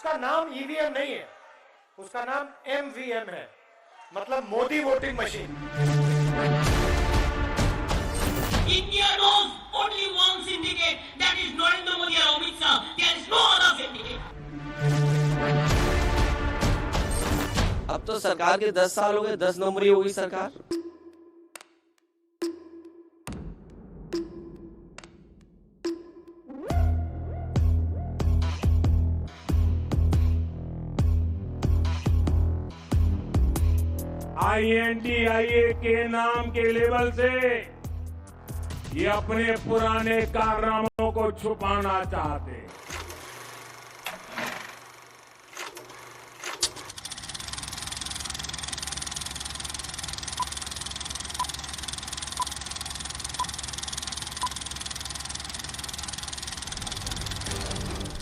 उसका नाम ईवीएम नहीं है, उसका नाम एमवीएम है, मतलब Modi voting machine. India knows only one syndicate, that is Narendra Modi and Amit Shah. There is no other syndicate. अब तो सरकार के 10 साल हो गए, 10 नंबरी हो गई सरकार। I.N.D.I.A के नाम के लेवल से ये अपने पुराने कारनामों को छुपाना चाहते हैं।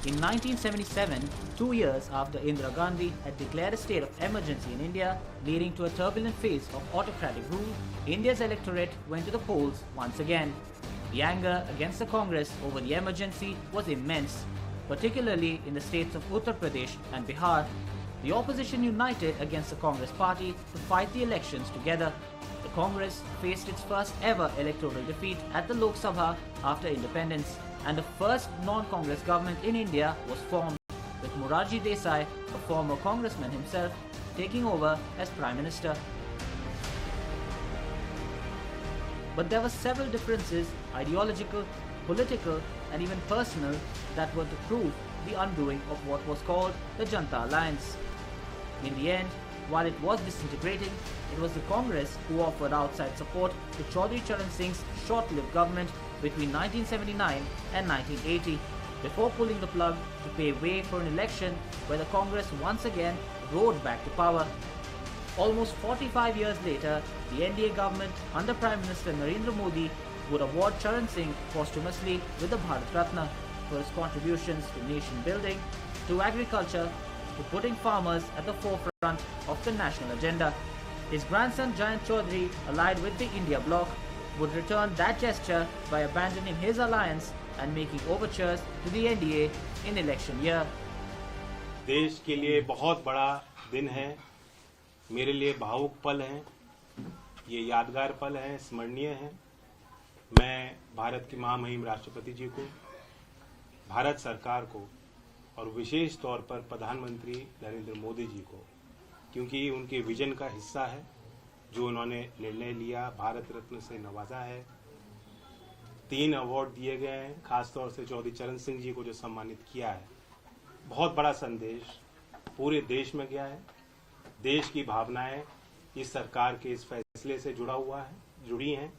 In 1977, 2 years after Indira Gandhi had declared a state of emergency in India, leading to a turbulent phase of autocratic rule, India's electorate went to the polls once again. The anger against the Congress over the emergency was immense, particularly in the states of Uttar Pradesh and Bihar. The opposition united against the Congress party to fight the elections together. The Congress faced its first ever electoral defeat at the Lok Sabha after independence, and the first non-Congress government in India was formed, with Morarji Desai, a former congressman himself, taking over as Prime Minister. But there were several differences, ideological, political and even personal, that were to prove the undoing of what was called the Janta Alliance. In the end, while it was disintegrating, it was the Congress who offered outside support to Chaudhry Charan Singh's short-lived government between 1979 and 1980, before pulling the plug to pave way for an election where the Congress once again rode back to power. Almost 45 years later, the NDA government under Prime Minister Narendra Modi would award Charan Singh posthumously with the Bharat Ratna for his contributions to nation building, to agriculture, to putting farmers at the forefront of the national agenda. His grandson Jayant Chaudhary, allied with the India bloc, would return that gesture by abandoning his alliance and making overtures to the NDA in election year. देश के लिए बहुत बड़ा दिन है, मेरे लिए भावुक पल है, ये यादगार पल है, स्मरणीय है। मैं भारत की महामहिम राष्ट्रपति जी को, भारत सरकार को और विशेष तौर पर प्रधानमंत्री नरेंद्र मोदी जी को, क्योंकि उनके विजन का हिस्सा है, जो उन्होंने निर्णय लिया, भारत रत्न से नवाजा है, 3 अवार्ड दिए गए हैं, खासतौर से चौधरी चरण सिंह जी को जो सम्मानित किया है, बहुत बड़ा संदेश पूरे देश में गया है। देश की भावनाएं इस सरकार के इस फैसले से जुड़ी हैं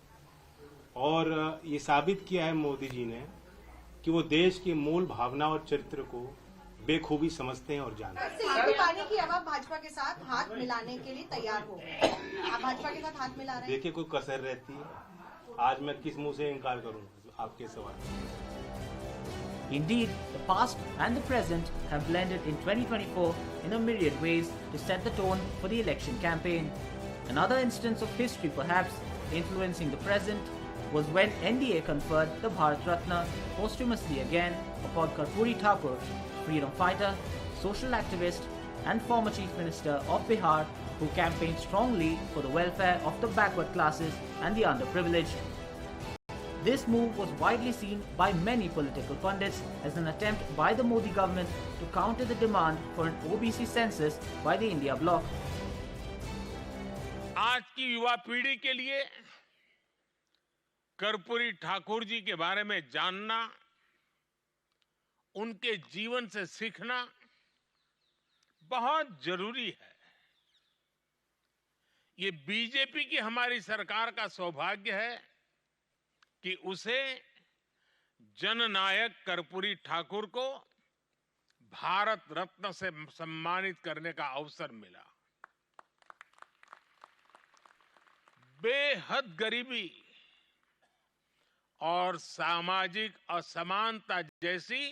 और ये साबित किया है मोदी जी ने कि वो देश की मूल भावना और चरित्र को बेखूबी समझते हैं और जानते हैं। पाने की अब भाजपा के साथ हाथ मिलाने के लिए तैयार हो, आप भाजपा के साथ हाथ मिला रहे हैं। देखिए, कोई कसर रहती है, आज मैं किस मुंह से इनकार करूंगा आपके सवाल। Indeed, the past and the present have blended in 2024 in a myriad ways to set the tone for the election campaign. Another instance of history perhaps influencing the present was when NDA conferred the Bharat Ratna posthumously again upon Karpuri Thakur, freedom fighter, social activist and former Chief Minister of Bihar, who campaigned strongly for the welfare of the backward classes and the underprivileged. This move was widely seen by many political pundits as an attempt by the Modi government to counter the demand for an OBC census by the India bloc. आज की युवा पीढ़ी के लिए कर्पूरी ठाकुर जी के बारे में जानना, उनके जीवन से सीखना बहुत जरूरी है। ये बीजेपी की हमारी सरकार का सौभाग्य है कि उसे जननायक कर्पूरी ठाकुर को भारत रत्न से सम्मानित करने का अवसर मिला। बेहद गरीबी और सामाजिक असमानता जैसी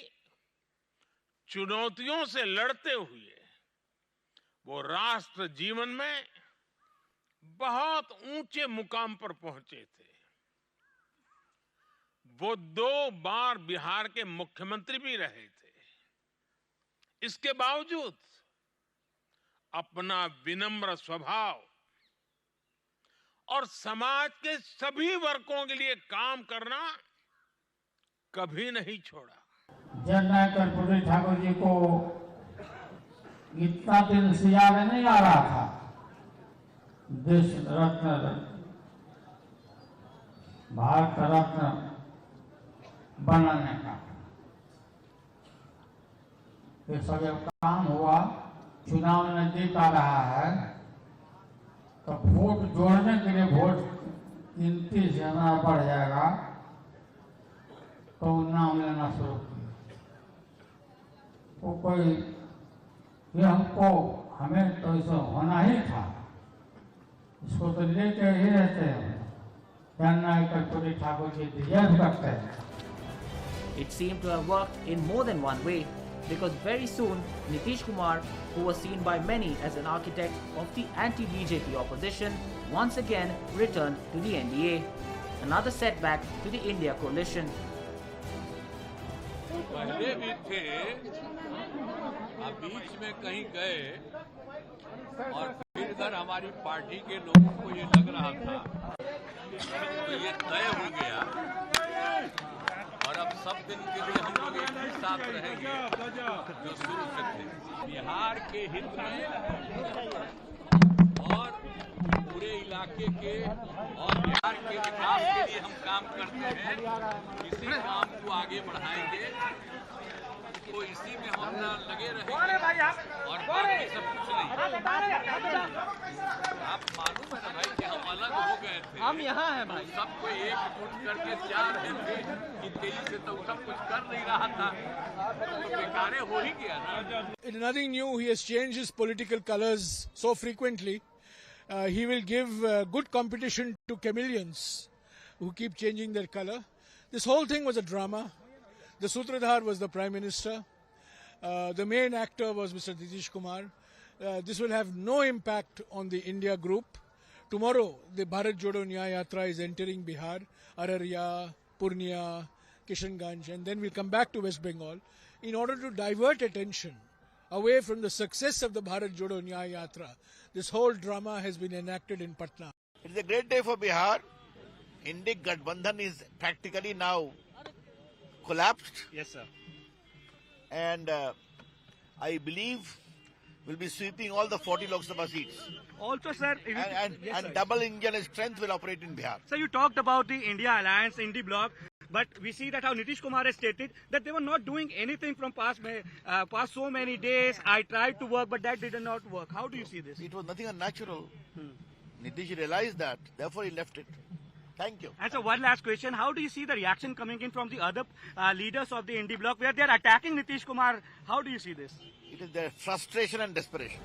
चुनौतियों से लड़ते हुए वो राष्ट्र जीवन में बहुत ऊंचे मुकाम पर पहुंचे थे। वो 2 बार बिहार के मुख्यमंत्री भी रहे थे। इसके बावजूद अपना विनम्र स्वभाव और समाज के सभी वर्गों के लिए काम करना कभी नहीं छोड़ा। जननायक कर्पूरी ठाकुर जी को इतना दिन से याद नहीं आ रहा था देश रत्न, भारत रत्न बनाने का। ये सब काम हुआ, चुनाव नजदीक आ रहा है, तो वोट जोड़ने के लिए वोट गिनती ज़्यादा बढ़ जाएगा, तो नाम लेना शुरू किया। वो कोई ये हमको हमें तो ऐसा होना ही था, इसको तो लेके ही रहते हैं। जननायक कर्पूरी ठाकुर जी डिजर्व करते हैं। It seemed to have worked in more than one way, because very soon Nitish Kumar, who was seen by many as an architect of the anti-BJP opposition, once again returned to the NDA, another setback to the India coalition. पहले भी थे, अब बीच में कहीं गए और फिर इधर हमारी पार्टी के लोगों को ये लग रहा था तो ये तय हो गया और अब सब दिन के लिए हम लोग एक ही साथ रहेंगे जो शुरू से थे। बिहार के हित में और पूरे इलाके के और बिहार के विकास के लिए हम काम करते हैं। इसी काम को आगे बढ़ाएंगे, तो इसी में हम अपना लगे रहेंगे और बाकी सब कुछ नहीं। आप मालूम है ना भाई कि हम अलग हो गए थे, हम यहाँ हैं भाई, सबको एकजुट करके चार हैं कि तेजी से तो सब कुछ कर नहीं रहा था, तो बेकारे हो ही गया ना। It's nothing new. He has changed his political colors so frequently. He will give good competition to chameleons who keep changing their color. This whole thing was a drama. The Sutradhar was the Prime Minister. The main actor was Mr. Nitish Kumar. This will have no impact on the India group. Tomorrow, the Bharat Jodo Nyaya Yatra is entering Bihar, Araria, Purnia, Kishanganj, and then we'll come back to West Bengal in order to divert attention away from the success of the Bharat Jodo Nyaya Yatra. This whole drama has been enacted in Patna. It is a great day for Bihar. Indic Gathbandhan is practically now collapsed. Yes, sir. And I believe will be sweeping all the 40 Lok Sabha seats. Also, sir, And double Indian strength will operate in Bihar. So you talked about the India Alliance, NDA, but we see that how Nitish Kumar has stated that they were not doing anything from past so many days. I tried to work, but that did not work. How do you see this? It was nothing unnatural. Nitish realized that, therefore he left it. Thank you. And so one last question, how do you see the reaction coming in from the other leaders of the NDA bloc where they are attacking Nitish Kumar? How do you see this? It is their frustration and desperation.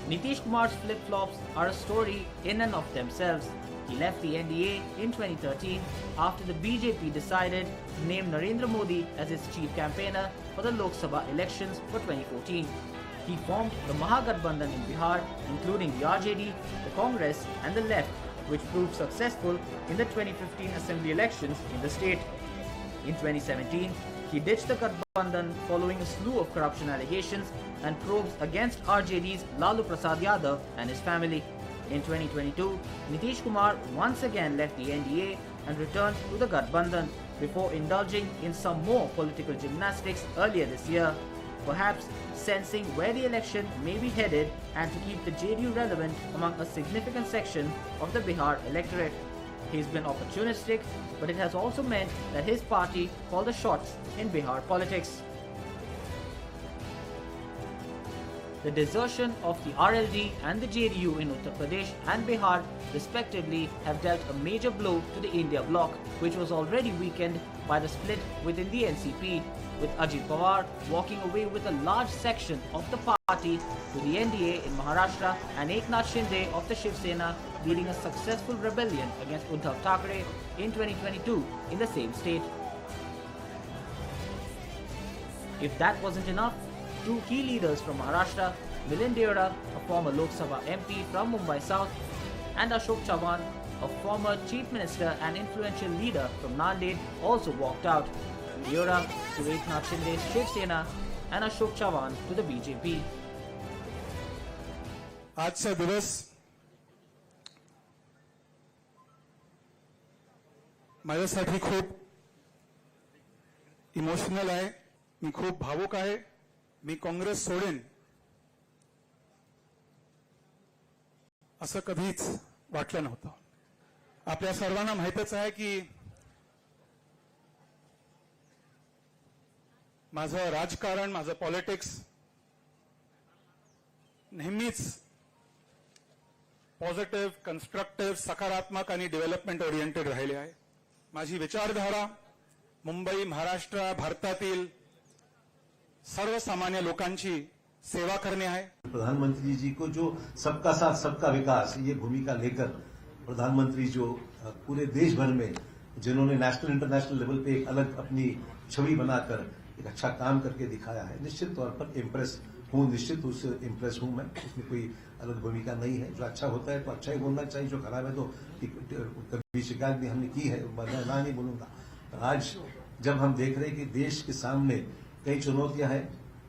Nitish Kumar's flip-flops are a story in and of themselves. He left the NDA in 2013 after the BJP decided to name Narendra Modi as its chief campaigner for the Lok Sabha elections for 2014. He formed the Mahagathbandhan in Bihar, including the RJD, the Congress and the Left, which proved successful in the 2015 assembly elections in the state. In 2017, he ditched the Gathbandhan following a slew of corruption allegations and probes against RJD's Lalu Prasad Yadav and his family. In 2022, Nitish Kumar once again left the NDA and returned to the Gathbandhan before indulging in some more political gymnastics earlier this year, perhaps sensing where the election may be headed and to keep the JDU relevant among a significant section of the Bihar electorate. He's been opportunistic, but it has also meant that his party called the shots in Bihar politics. The desertion of the RLD and the JDU in Uttar Pradesh and Bihar respectively have dealt a major blow to the India bloc, which was already weakened by the split within the NCP, with Ajit Pawar walking away with a large section of the party to the NDA in Maharashtra and Eknath Shinde of the Shiv Sena leading a successful rebellion against Uddhav Thackeray in 2022 in the same state. If that wasn't enough, two key leaders from Maharashtra, I.N.D.A, a former Lok Sabha MP from Mumbai South, and Ashok Chavan, a former chief minister and influential leader from Nanded, also walked out. I.N.D.A to Eknath Shinde's Shiv Sena and Ashok Chavan to the BJP. आजचा दिवस माझ्यासाठी खूप emotional आहे. मी खूप भावुक आहे. मी काँग्रेस सोडेन असं कधीच वाटलं नव्हतं. आपल्या सर्वांना माहितच आहे की माझं राजकारण, माझं पॉलिटिक्स नेहमीच पॉझिटिव्ह, कन्स्ट्रक्टिव्ह, सकारात्मक आणि डेव्हलपमेंट ओरिएंटेड राहिले आहे. माझी विचारधारा मुंबई, महाराष्ट्र, भारतातील सर्वसामान्य लोकांची सेवा करने है. प्रधानमंत्री जी को जो सबका साथ सबका विकास ये भूमिका लेकर प्रधानमंत्री जो पूरे देश भर में जिन्होंने नेशनल इंटरनेशनल लेवल पे एक अलग अपनी छवि बनाकर एक अच्छा काम करके दिखाया है, निश्चित तौर पर इम्प्रेस हूं. निश्चित रूप से इम्प्रेस हूं मैं. इसमें कोई अलग भूमिका नहीं है. जो अच्छा होता है तो अच्छा ही बोलना चाहिए, जो खराब है तो कभी शिकायत भी हमने की है, मैं ना नहीं बोलूंगा. आज जब हम देख रहे हैं कि देश के सामने कई चुनौतियां हैं,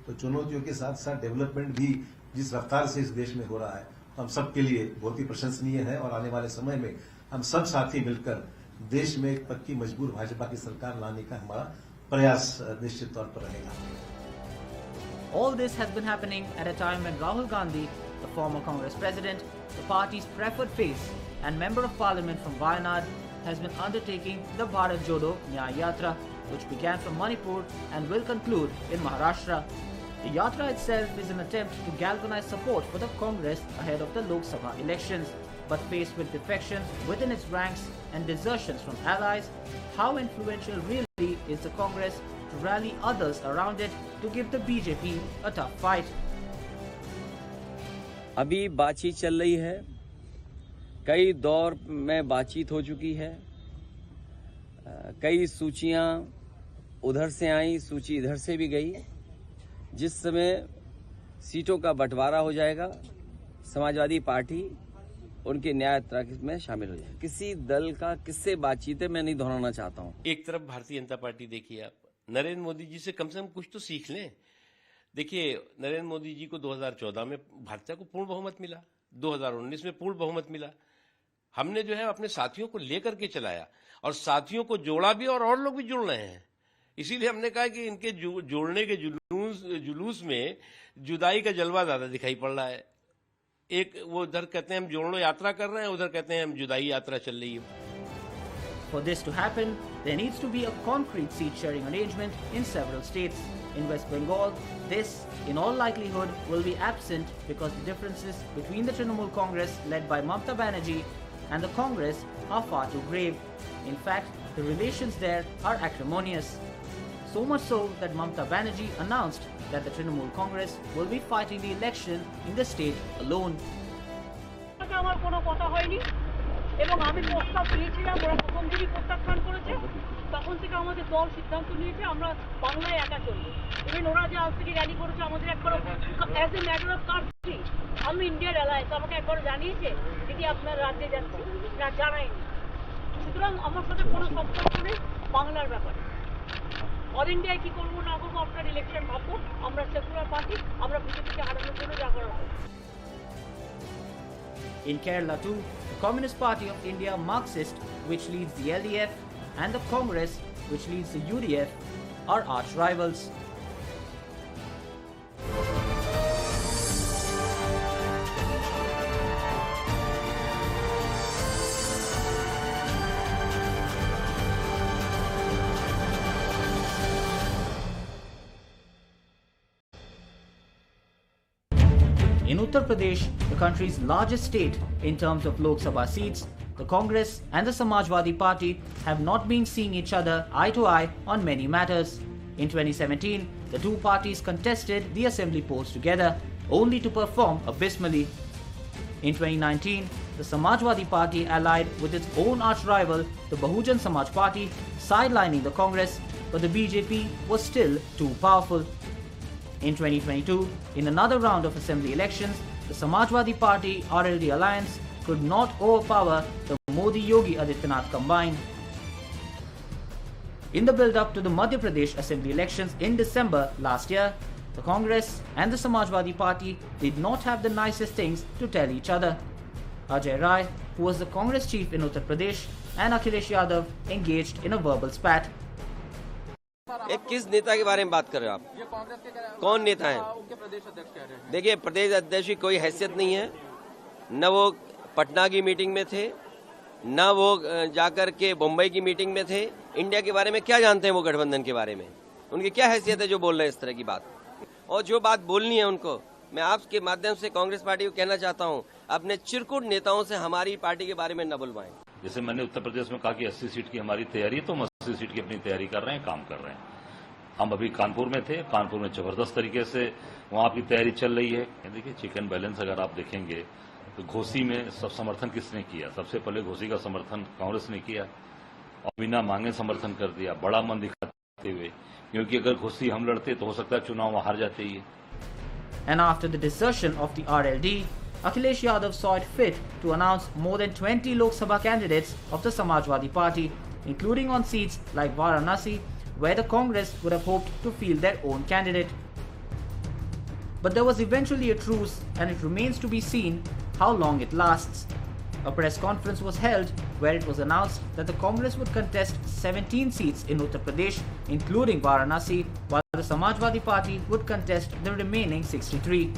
तो चुनौतियों के साथ साथ डेवलपमेंट भी जिस रफ्तार से इस देश में हो रहा है, हम सबके लिए बहुत ही प्रशंसनीय है. और आने वाले समय में हम सब साथी मिलकर देश में एक पक्की मजबूर भाजपा की सरकार लाने का हमारा प्रयास निश्चित तौर पर रहेगा. All this has been happening at a time when Rahul Gandhi, the former Congress president, the party's preferred face and member of parliament from Wayanad, has been undertaking the Bharat Jodo Nyaya Yatra, which began from Manipur and will conclude in Maharashtra. The Yatra itself is an attempt to galvanize support for the Congress ahead of the Lok Sabha elections, but faced with defections within its ranks and desertions from allies, how influential really is the Congress to rally others around it to give the BJP a tough fight? अभी बातचीत चल रही है. कई दौर में बातचीत हो चुकी है. कई सूचियां उधर से आई, सूची इधर से भी गई. जिस समय सीटों का बंटवारा हो जाएगा, समाजवादी पार्टी उनके न्याय यात्रा में शामिल हो जाएगी. किसी दल का किससे बातचीत है मैं नहीं दोहराना चाहता हूं. एक तरफ भारतीय जनता पार्टी देखिए, आप नरेंद्र मोदी जी से कम कुछ तो सीख लें. देखिए, नरेंद्र मोदी जी को 2014 में भाजपा को पूर्ण बहुमत मिला, 2019 में पूर्ण बहुमत मिला. हमने जो है अपने साथियों को लेकर के चलाया और साथियों को जोड़ा भी और लोग भी जुड़ रहे हैं. इसीलिए हमने कहा कि इनके जोड़ने के जुलूस में जुदाई का जलवा ज्यादा दिखाई पड़ रहा है. एक वो उधर कहते हैं हम जोड़ो यात्रा कर रहे हैं, उधर कहते हैं हम जुदाई यात्रा चल रही है. For this to happen, there needs to be a concrete seat-sharing arrangement in several states. In West Bengal, this, in all likelihood, will be absent because the differences between the Trinamool Congress led by Mamata Banerjee and the Congress are far too grave. In fact, the relations there are acrimonious. So much so that Mamata Banerjee announced that the Trinamool Congress will be fighting the election in the state alone. এবং আমি প্রস্তাব দিয়েছিলাম, ওরা প্রথম দিনই প্রত্যাখ্যান করেছে. তখন থেকে আমাদের দল সিদ্ধান্ত নিয়েছে আমরা বাংলায় একা চলবো. ইভেন ওরা যে আজ থেকে র্যালি করেছে, আমাদের একবার as a matter of country, আমি ইন্ডিয়ার অ্যালায়েন্স আমাকে একবার জানিয়েছে দিদি আপনার রাজ্যে যাচ্ছি, না জানায়নি. সুতরাং আমার সাথে কোনো সম্পর্ক নেই বাংলার ব্যাপারে. অল ইন্ডিয়ায় কি করবো না করবো আপনার ইলেকশন ভাববো. আমরা সেকুলার পার্টি, আমরা বিজেপিকে হারানোর জন্য যা করা হবে. In Kerala too, the Communist Party of India Marxist, which leads the LDF, and the Congress, which leads the UDF, are arch rivals. In Uttar Pradesh, the country's largest state in terms of Lok Sabha seats, the Congress and the Samajwadi Party have not been seeing each other eye to eye on many matters. In 2017, the two parties contested the assembly polls together, only to perform abysmally. In 2019, the Samajwadi Party allied with its own arch-rival, the Bahujan Samaj Party, sidelining the Congress, but the BJP was still too powerful. In 2022, in another round of assembly elections, the Samajwadi Party RLD alliance could not overpower the Modi-Yogi Adityanath combined. In the build-up to the Madhya Pradesh assembly elections in December last year, The Congress and the Samajwadi Party did not have the nicest things to tell each other. Ajay Rai, who was the Congress chief in Uttar Pradesh, and Akhilesh Yadav engaged in a verbal spat. किस नेता के बारे में बात कर रहे हो आप? कौन नेता है? देखिए, प्रदेश अध्यक्ष की कोई हैसियत नहीं है। न वो पटना की मीटिंग में थे, न वो जाकर के मुंबई की मीटिंग में थे। इंडिया के बारे में क्या जानते हैं वो गठबंधन के बारे में? उनकी क्या हैसियत है जो बोल रहे हैं इस तरह की बात? और जो बात बोलनी है उनको, मैं आपके माध्यम से कांग्रेस पार्टी को कहना चाहता हूं, अपने चिरकुट नेताओं से हमारी पार्टी के बारे में न बुलवाएं। जैसे मैंने उत्तर प्रदेश में कहा कि 80 सीट की हमारी तैयारी है, तो हम 80 सीट की अपनी तैयारी कर रहे हैं, काम कर रहे हैं। हम अभी कानपुर में थे, कानपुर में जबरदस्त तरीके से वहां की तैयारी चल रही है। देखिए, चिकन बैलेंस अगर आप देखेंगे तो घोसी में सब समर्थन किसने किया? सबसे पहले घोसी का समर्थन कांग्रेस ने किया और बिना मांगे समर्थन कर दिया, बड़ा मन दिखाते हुए, क्योंकि अगर घोसी हम लड़ते तो हो सकता है चुनाव हार जाते ही। And after the desertion of the RLD, Akhilesh Yadav saw it fit to announce more than 20 Lok Sabha candidates of the Samajwadi Party, including on seats like Varanasi, where the Congress would have hoped to field their own candidate. But there was eventually a truce, and it remains to be seen how long it lasts. A press conference was held where it was announced that the Congress would contest 17 seats in Uttar Pradesh, including Varanasi, while the Samajwadi Party would contest the remaining 63.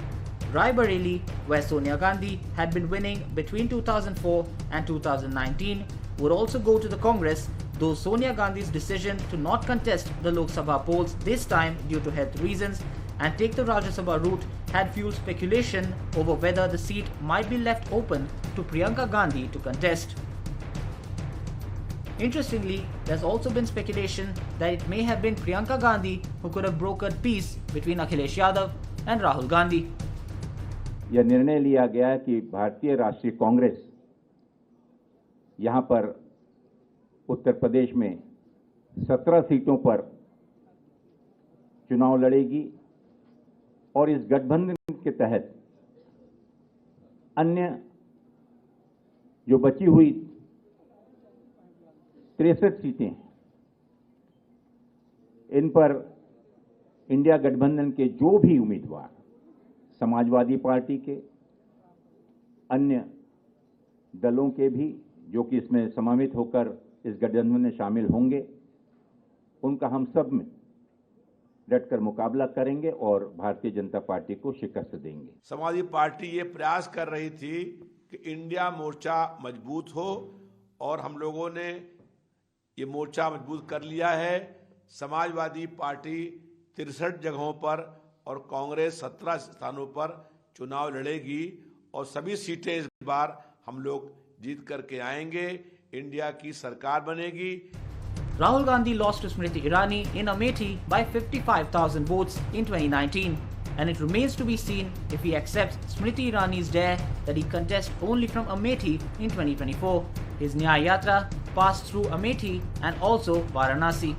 Raebareli, where Sonia Gandhi had been winning between 2004 and 2019, would also go to the Congress, though Sonia Gandhi's decision to not contest the Lok Sabha polls this time due to health reasons and take the Rajya Sabha route had fueled speculation over whether the seat might be left open to Priyanka Gandhi to contest. Interestingly, there's also been speculation that it may have been Priyanka Gandhi who could have brokered peace between Akhilesh Yadav and Rahul Gandhi. यह निर्णय लिया गया कि भारतीय राष्ट्रीय कांग्रेस यहां पर उत्तर प्रदेश में 17 सीटों पर चुनाव लड़ेगी और इस गठबंधन के तहत अन्य जो बची हुई 63 सीटें, इन पर इंडिया गठबंधन के जो भी उम्मीदवार समाजवादी पार्टी के, अन्य दलों के भी जो कि इसमें समावित होकर इस गठबंधन में शामिल होंगे, उनका हम सब में डटकर मुकाबला करेंगे और भारतीय जनता पार्टी को शिकस्त देंगे। समाजवादी पार्टी ये प्रयास कर रही थी कि इंडिया मोर्चा मजबूत हो और हम लोगों ने ये मोर्चा मजबूत कर लिया है। समाजवादी पार्टी 63 जगहों पर और कांग्रेस 17 स्थानों पर चुनाव लड़ेगी और सभी सीटें इस बार हम लोग जीत करके आएंगे। इंडिया की सरकार बनेगी। Rahul Gandhi lost to Smriti Irani in Amethi by 55,000 votes in 2019, and it remains to be seen if he accepts Smriti Irani's dare that he contest only from Amethi in 2024. His Nyaya Yatra passed through Amethi and also Varanasi.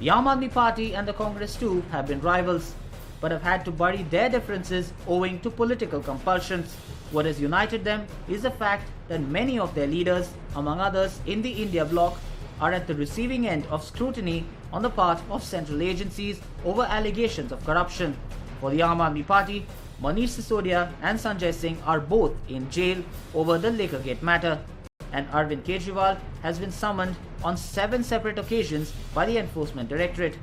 The Aam Aadmi Party and the Congress too have been rivals, but have had to bury their differences owing to political compulsions. What has united them is the fact that many of their leaders, among others in the India bloc, are at the receiving end of scrutiny on the part of central agencies over allegations of corruption. For the Aam Aadmi Party, Manish Sisodia and Sanjay Singh are both in jail over the Liquorgate matter, and Arvind Kejriwal has been summoned on 7 separate occasions by the Enforcement Directorate.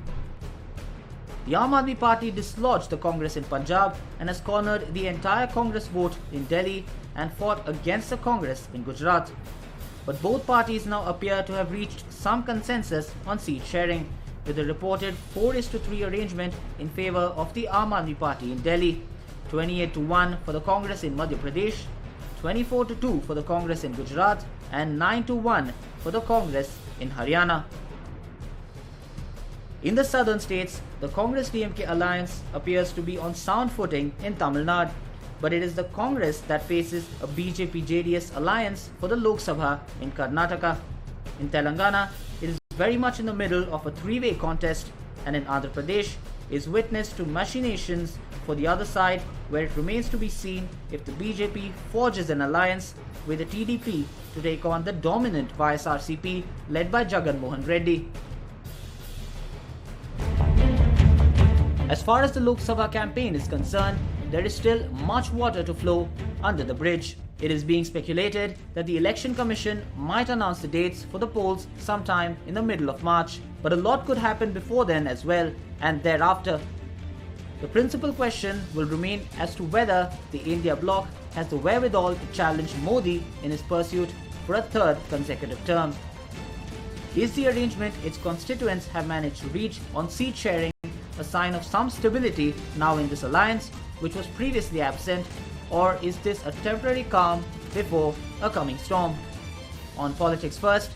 The Aam Aadmi Party dislodged the Congress in Punjab and has cornered the entire Congress vote in Delhi and fought against the Congress in Gujarat. But both parties now appear to have reached some consensus on seat sharing, with a reported 4:3 arrangement in favor of the Aam Aadmi Party in Delhi, 28-1 for the Congress in Madhya Pradesh, 24-2 for the Congress in Gujarat, and 9-1 for the Congress in Haryana. In the southern states, the Congress-DMK alliance appears to be on sound footing in Tamil Nadu, but it is the Congress that faces a BJP-JDS alliance for the Lok Sabha in Karnataka. In Telangana, it is very much in the middle of a three-way contest, and in Andhra Pradesh is witness to machinations for the other side, where it remains to be seen if the BJP forges an alliance with the TDP to take on the dominant YSRCP led by Jagan Mohan Reddy. As far as the Lok Sabha campaign is concerned, there is still much water to flow under the bridge. It is being speculated that the Election Commission might announce the dates for the polls sometime in the middle of March. But a lot could happen before then as well, and thereafter. The principal question will remain as to whether the India bloc has the wherewithal to challenge Modi in his pursuit for a third consecutive term. Is the arrangement its constituents have managed to reach on seat sharing a sign of some stability now in this alliance, which was previously absent, or is this a temporary calm before a coming storm? On Politics First,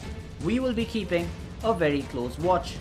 we will be keeping a very close watch.